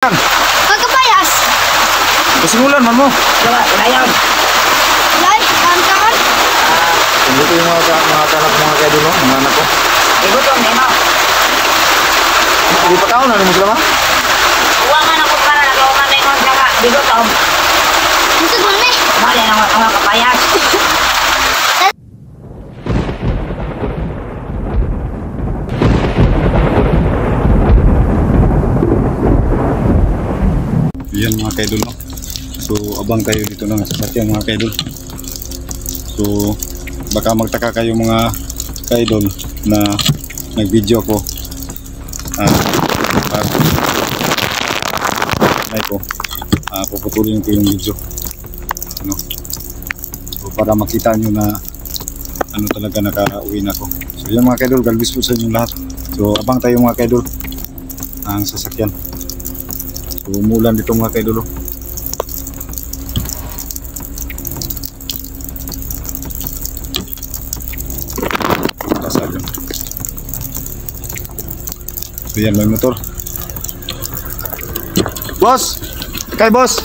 Magkapayas. Kasimulan man mo. Layan. Lay, kantaan. Hindi ko yung mga kanak mga kaya doon, mga anak ko. Igot ang nemo. Hindi pa taon, ano mo sila ma? Uwa nga na ko para nagawa na yung saka. Igot ang. Musod mo ni. Mali ang mga kapayas. Yan mga kaidol, no? So abang tayo dito ng sasakyan mga kaidol. So baka magtaka kayo mga kaidol na nag-video ko puputulin ko yung video, ano? So para makita nyo na ano talaga nakauwi na ako. So yan mga kaidol, galbis po sa inyo lahat. So abang tayo mga kaidol ang sasakyan. So umulan dito mga kaidol. So yan, may motor. Boss! Kay boss!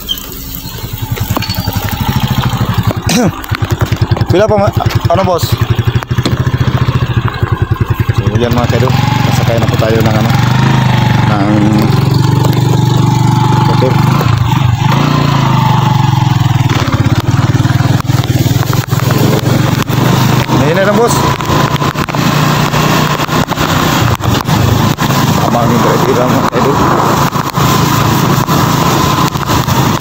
Pila pa ano boss? So yan mga kaidol, nasakay na po tayo ng ano, ng motor. Ngayon na lang boss. Amangin tira-tira mga kaidol.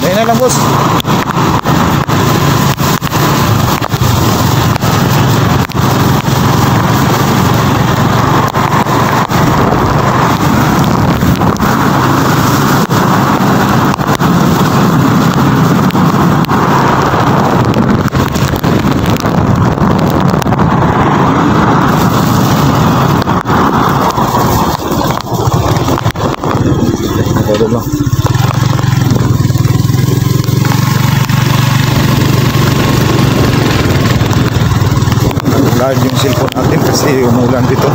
Ngayon na lang boss. No. Lag yung cellphone natin kasi umulan dito.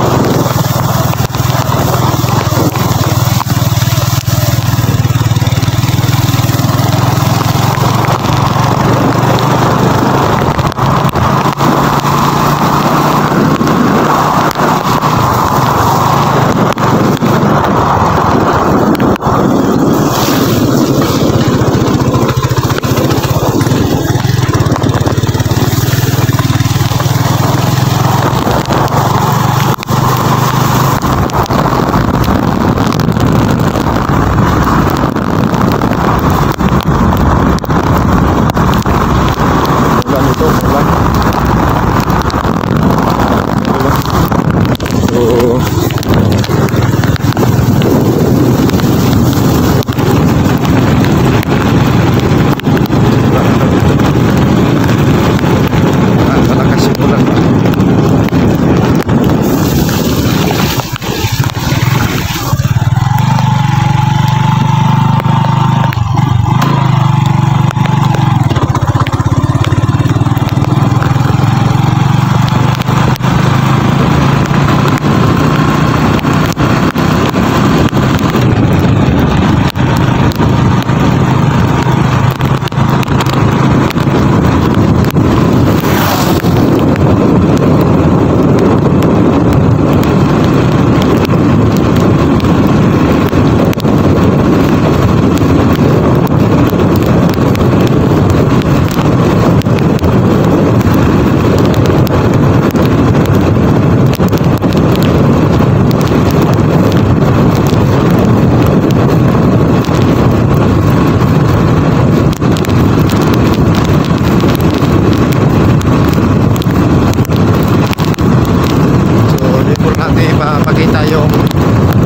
Pakita yung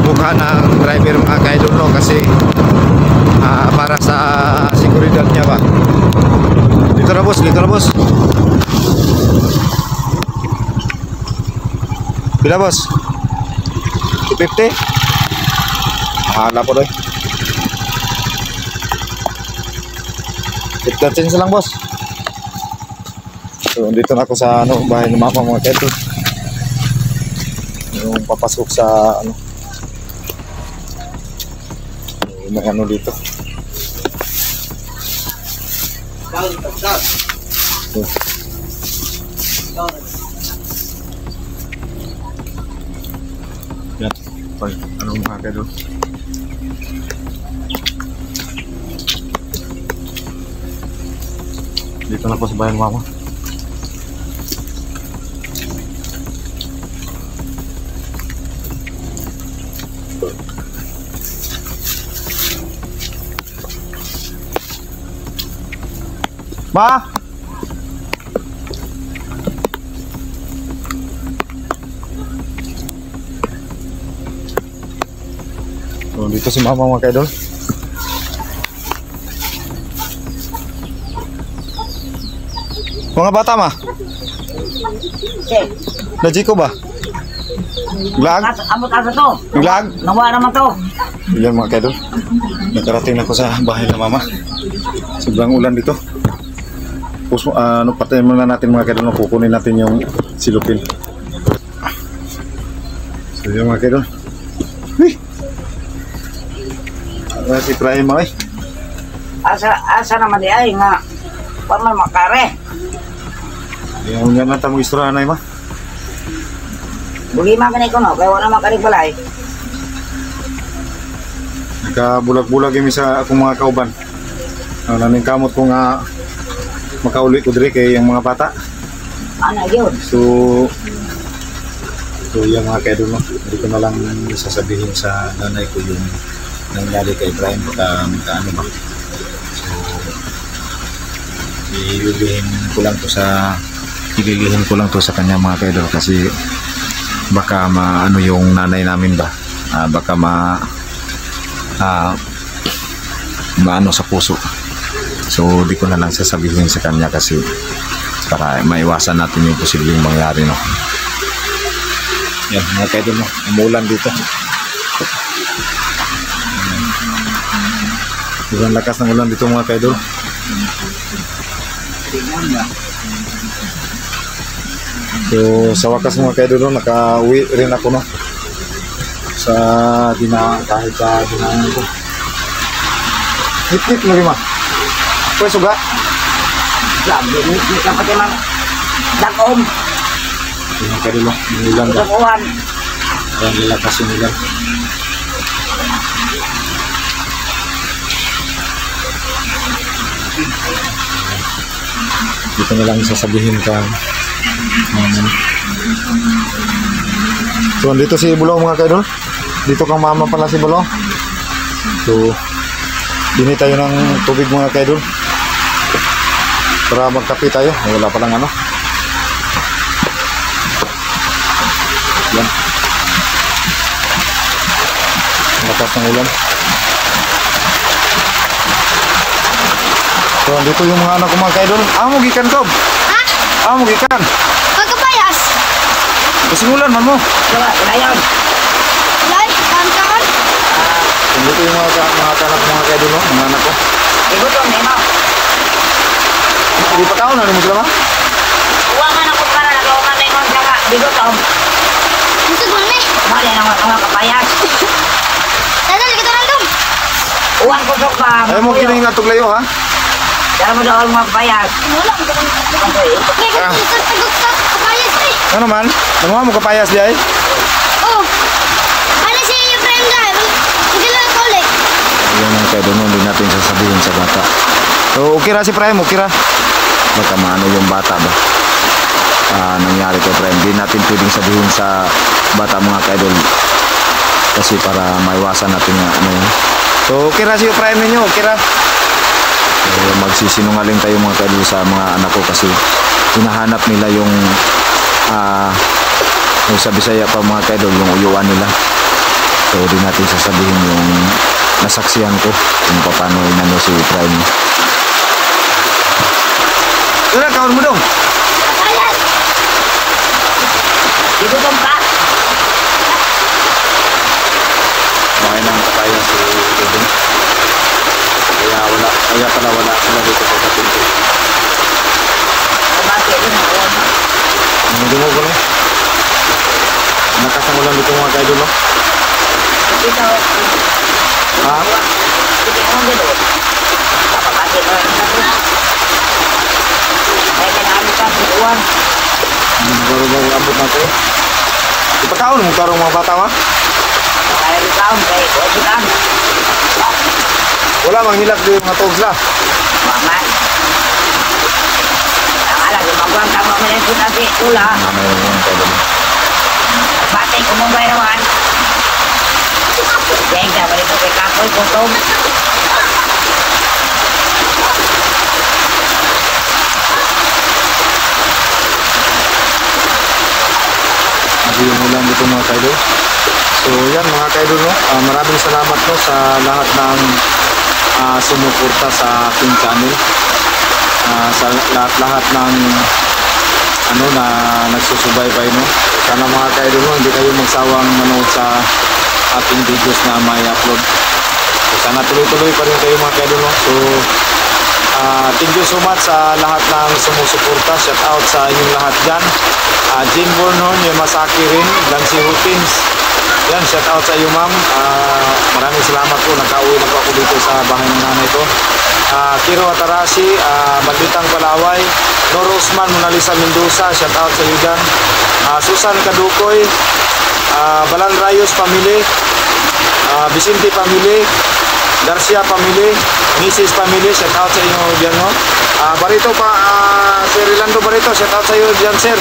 mukha ng driver mga kaidol, no? Kasi para sa seguridad niya ba. Dito na boss, dito na boss. Bila boss? 250? Mahala po doy. 15 lang boss. So dito na ako sa ano, bahay ng mga kaidol. Yung papasok sa ano, May ano dito. Oh. Yan. Pag anong mga kaidol. Dito na po sa bayan mama. Ma! So, dito si mama mga kaidol. Mga bata ma, Okay. naji ko ba? Glag? Abot asa to. Glag? Nawa naman to. Yan mga kaidol. Nakarating ako sa bahay ng mama. Sobrang ulan dito. Ano, patayin muna natin mga kaidol. Kukunin natin yung silupin. So yan mga kaidol. Uy! Si Praim mga Asa naman di ay nga. Paman makare. yung yan natin mong istorya na ma. Bulima ka na ikaw no. Kaya wala makarig balay. Nagkabulag-bulag yung sa akong mga kauban. Naning kamot ko nga makauli ko dire kay yung mga bata. Ano yun? So yung mga kaidol no, hindi ko na lang sasabihin sa nanay ko yung nangyari kay Brian ano ba. So ililihin ko lang to sa kanya mga kaidol kasi baka maano yung nanay namin ba, baka maano sa puso. So di ko na lang sasabihin sa kanya kasi para maiwasan natin yung posibleng mangyari no. Yan mga kaidol no, umulan dito. Sobrang lakas ng ulan dito mga kaidol. So sa wakas mga kaidol no, nakauwi rin ako no sa kahit sa dinaan ko. Hit lagi ma. Pwes suga. Sabi ni kapatid man. Dakom. Mga kaidol no, umulan ba. Dakuhan. Ang lakas ng ulan. Dito na lang sasabihin ka. So dito si Bulong mga kaidol. Dito kang mama pala si Bulong. So dini tayo ng tubig mga kaidol para magkape tayo. Wala pa lang ano. Yan. Lakas ng ulan. So dito yung mga anak ko mga kaidol. Amo gikan ko. Ha? Amo gikan. Magkapayas. Kasi ulan man mo. Wala, kinayon. Lay, kaon-kaon. So, dito yung mga anak ko mga kaidol no, mga anak ko. Igutom, di mo. Hindi pa kaon ano mo sila ma? Uwangan ako para nagawangan na yung saka. Igutom. Gusto mami. Mali na mga kapayas. Dadal kita nandun. Uwan ko sok pa. Ayaw mo kining natuglayo ha? Dala mo daw mga kapayas. Wala ko naman. Kaya gusto sa kapayas eh. Ano man? Ano mo kapayas di ay? Oh. Ano si Efraim dahil? Hindi lang ako ulit. Yung mga kaidol no, hindi natin sasabihin sa bata. So okay ra si Prime, okay ra. Baka maano yung bata ba? Nangyari kay Prime. Hindi natin pwedeng sabihin sa bata mga kaidol. Kasi para maiwasan natin nga ano yun. So okay ra si Prime ninyo, okay ra. So, magsisinungaling tayo mga kaidol sa mga anak ko kasi hinahanap nila yung sa Bisaya pa mga kaidol, yung uyuan nila. So di natin sasabihin yung nasaksihan ko kung paano inano si Prime. Wala, kawan mo dong. Kapayas. Igutom ka. Kumain ng kapaya si Dudong. Kaya pala wala sila dito sa kapinto. Bakit yun? Ang dumo ko na. Nakasangulan dito mga kaidol no? Ito. Ha? Hindi mo dito. Kapag-ati mo rin natin. Kaya kinaamit ka sa uwan. Baru-baru abot natin. Ipakaon mo karong mga bata ma? Kaya rin taon kaya ito silang. Wala mang hilak di mga togs na. Maman. Ang alam, gumagawang tama mo na ito natin. Tula. Pati kumubay naman. Dahil ka ba dito kay Kakoy Kutong? Ito yung ulam dito mga kaidol. So yan mga kaidol, no? Maraming salamat no sa lahat ng sumuporta sa aking channel. Sa lahat ng ano na nagsusubaybay, no? Sana mga kaidol, no, hindi kayo magsawang manood sa ating videos na may upload. So sana tuloy-tuloy pa rin kayo mga kaidol, no? So thank you so much sa lahat ng sumusuporta. Shout out sa inyong lahat dyan. Jean Bornon, yung Masaki rin, Lancy Hutins. Yan, shout out sa iyo ma'am. Maraming salamat po. Nakauwi na po ako dito sa bahay ng nanay ko. Kiro Atarashi, Banditang Palaway, Nor Osman, Mona Lisa Mendoza, shout out sa iyo dyan. Susan Kadukoy, Balan Rayos Family, Vicente Family, Garcia Family, Mrs. Family, shout out sa inyo dyan, no? Barito pa, Sir Rolando Barito, shout out sa iyo dyan, sir.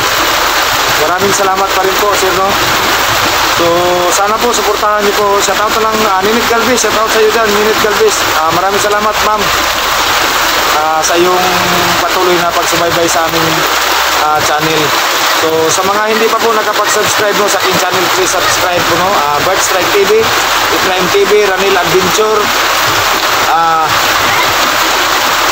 Maraming salamat pa rin po, sir, no? So, sana po, suportahan niyo po. Shout out na lang, Ninit Galvez, shout out sa iyo dyan, Ninit Galvez. Maraming salamat, ma'am, sa iyong patuloy na pagsubaybay sa aming channel. So, sa mga hindi pa po nakapag-subscribe no, sa aking channel, please subscribe po, no? Bird Strike TV, Prime TV, Ranil Adventure,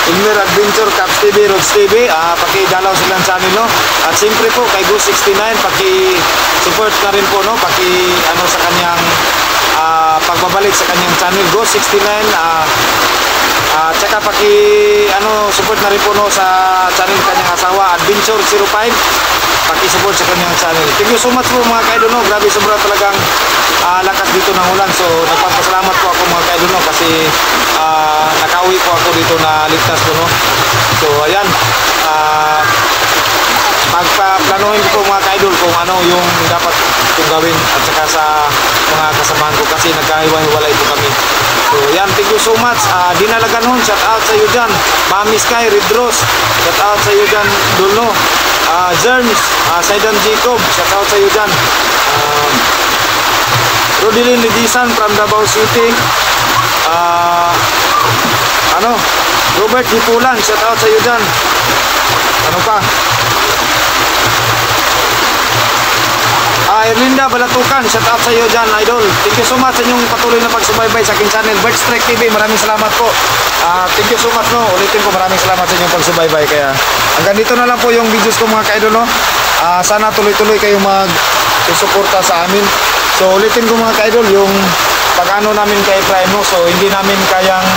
Ilmer Adventure, Caps TV, Rods TV, paki-dalaw silang channel, no? At siyempre po, kay Go69, paki-support na rin po, no? Paki-ano sa kanyang pagbabalik sa kanyang channel, Go69, tsaka support na rin po, no, sa channel kanyang asawa, Adventure 05, paki-support sa kanyang channel. Thank you so much po mga kaidol, no? Grabe, sobra talagang lakas dito ng ulan. So, nagpapasalamat po ako mga kaidol, no? Kasi nakauwi po ako dito na ligtas po, no? So, ayan. Magpaplanuhin ko po mga kaidol kung ano yung dapat kong gawin at saka sa mga kasamahan ko kasi nagkahiwa-hiwalay po kami. So, yan, thank you so much. Dinalaganon, shout out sa iyo dyan. Mami Sky, Red Rose, shout out sa iyo dyan. Dulno, Germs, Saidan Jacob, shout out sa iyo dyan. Rodilin Lidisan from Davao City. Robert Hipulan, shout out sa iyo dyan. Ano pa? Erlinda Balatukan, shout out sa iyo dyan, idol. Thank you so much sa inyong patuloy na pagsubaybay sa aking channel, Bird Strike TV. Maraming salamat po. Thank you so much, no. Ulitin ko, maraming salamat sa inyong pagsubaybay. Kaya hanggang dito na lang po yung videos ko mga ka-idol, no. Sana tuloy-tuloy kayo mag-suporta sa amin. So ulitin ko mga ka-idol, yung pag-ano namin kay Prime, no. So hindi namin kayang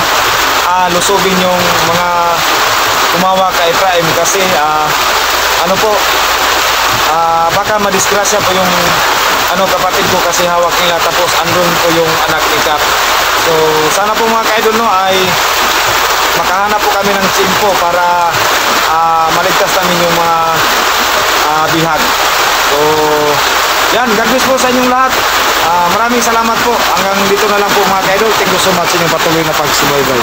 lusubin yung mga kumawa kay Prime kasi baka madisgrasya po yung kapatid ko kasi hawak nila tapos andun po yung anak ni Cap. So sana po mga ka-idol, no, ay makahanap po kami ng tsimpo para maligtas namin yung mga bihag. So yan, God bless po sa inyong lahat. Maraming salamat po. Hanggang dito na lang po mga ka-idol. Thank you so much sa inyong patuloy na pagsubaybay.